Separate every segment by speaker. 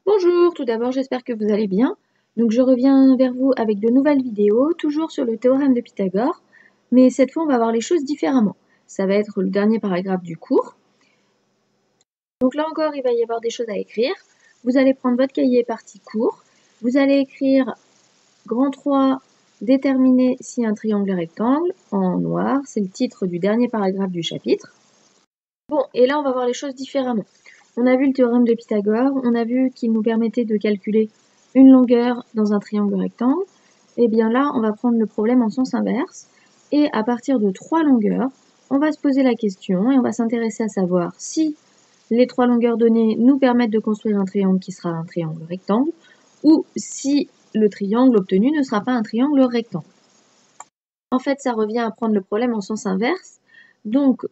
Speaker 1: Bonjour, tout d'abord j'espère que vous allez bien. Donc je reviens vers vous avec de nouvelles vidéos, toujours sur le théorème de Pythagore, mais cette fois on va voir les choses différemment. Ça va être le dernier paragraphe du cours. Donc là encore il va y avoir des choses à écrire. Vous allez prendre votre cahier partie cours, vous allez écrire grand 3, déterminer si un triangle est rectangle, en noir, c'est le titre du dernier paragraphe du chapitre. Bon, et là on va voir les choses différemment. On a vu le théorème de Pythagore, on a vu qu'il nous permettait de calculer une longueur dans un triangle rectangle. Et bien là, on va prendre le problème en sens inverse. Et à partir de 3 longueurs, on va se poser la question et on va s'intéresser à savoir si les 3 longueurs données nous permettent de construire un triangle qui sera un triangle rectangle ou si le triangle obtenu ne sera pas un triangle rectangle. En fait, ça revient à prendre le problème en sens inverse. Donc,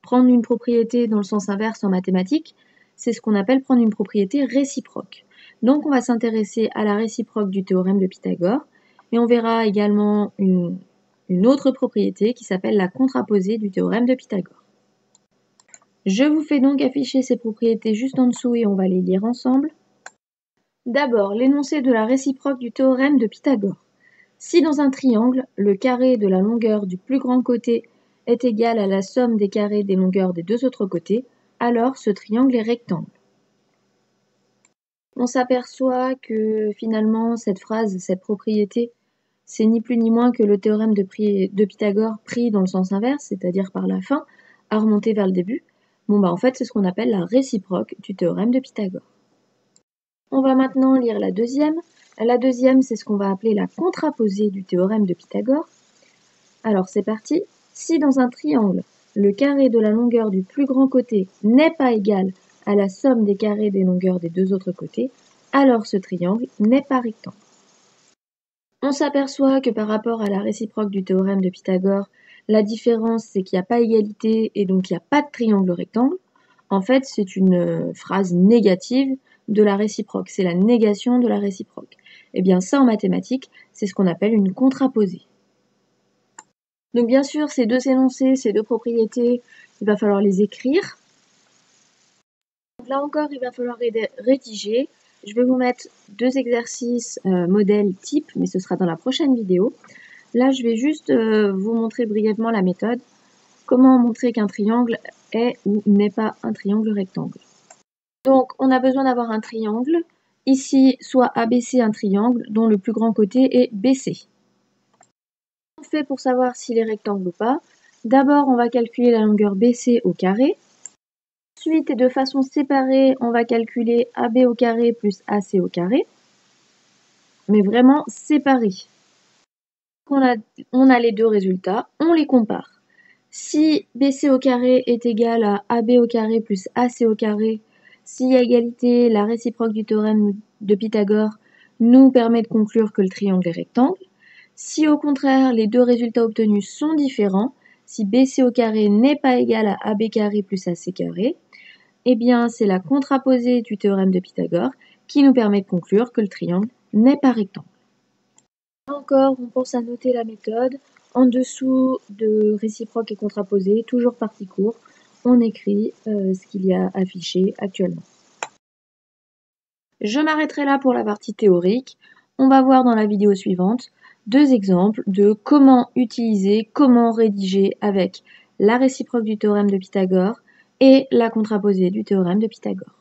Speaker 1: prendre une propriété dans le sens inverse en mathématiques, c'est ce qu'on appelle prendre une propriété réciproque. Donc on va s'intéresser à la réciproque du théorème de Pythagore et on verra également une autre propriété qui s'appelle la contraposée du théorème de Pythagore. Je vous fais donc afficher ces propriétés juste en dessous et on va les lire ensemble. D'abord, l'énoncé de la réciproque du théorème de Pythagore. Si dans un triangle, le carré de la longueur du plus grand côté est égal à la somme des carrés des longueurs des deux autres côtés, alors ce triangle est rectangle. On s'aperçoit que finalement cette phrase, cette propriété, c'est ni plus ni moins que le théorème de Pythagore pris dans le sens inverse, c'est-à-dire par la fin, à remonter vers le début. Bon bah en fait c'est ce qu'on appelle la réciproque du théorème de Pythagore. On va maintenant lire la deuxième. La deuxième, c'est ce qu'on va appeler la contraposée du théorème de Pythagore. Alors c'est parti. Si dans un triangle, le carré de la longueur du plus grand côté n'est pas égal à la somme des carrés des longueurs des deux autres côtés, alors ce triangle n'est pas rectangle. On s'aperçoit que par rapport à la réciproque du théorème de Pythagore, la différence c'est qu'il n'y a pas égalité et donc il n'y a pas de triangle rectangle. En fait, c'est une phrase négative de la réciproque, c'est la négation de la réciproque. Et bien ça en mathématiques, c'est ce qu'on appelle une contraposée. Donc bien sûr, ces deux énoncés, ces deux propriétés, il va falloir les écrire. Donc là encore, il va falloir rédiger. Je vais vous mettre deux exercices modèles type, mais ce sera dans la prochaine vidéo. Là, je vais juste vous montrer brièvement la méthode. Comment montrer qu'un triangle est ou n'est pas un triangle rectangle. Donc, on a besoin d'avoir un triangle. Ici, soit ABC un triangle dont le plus grand côté est BC. On fait pour savoir s'il est rectangle ou pas. D'abord, on va calculer la longueur BC au carré. Ensuite, et de façon séparée, on va calculer AB au carré plus AC au carré. Mais vraiment séparés. On a les deux résultats, on les compare. Si BC au carré est égal à AB au carré plus AC au carré, s'il y a égalité, la réciproque du théorème de Pythagore nous permet de conclure que le triangle est rectangle. Si au contraire les deux résultats obtenus sont différents, si BC au carré n'est pas égal à AB carré plus AC carré, eh bien c'est la contraposée du théorème de Pythagore qui nous permet de conclure que le triangle n'est pas rectangle. Là encore, on pense à noter la méthode. En dessous de réciproque et contraposée, toujours partie court, on écrit ce qu'il y a affiché actuellement. Je m'arrêterai là pour la partie théorique. On va voir dans la vidéo suivante deux exemples de comment utiliser, comment rédiger avec la réciproque du théorème de Pythagore et la contraposée du théorème de Pythagore.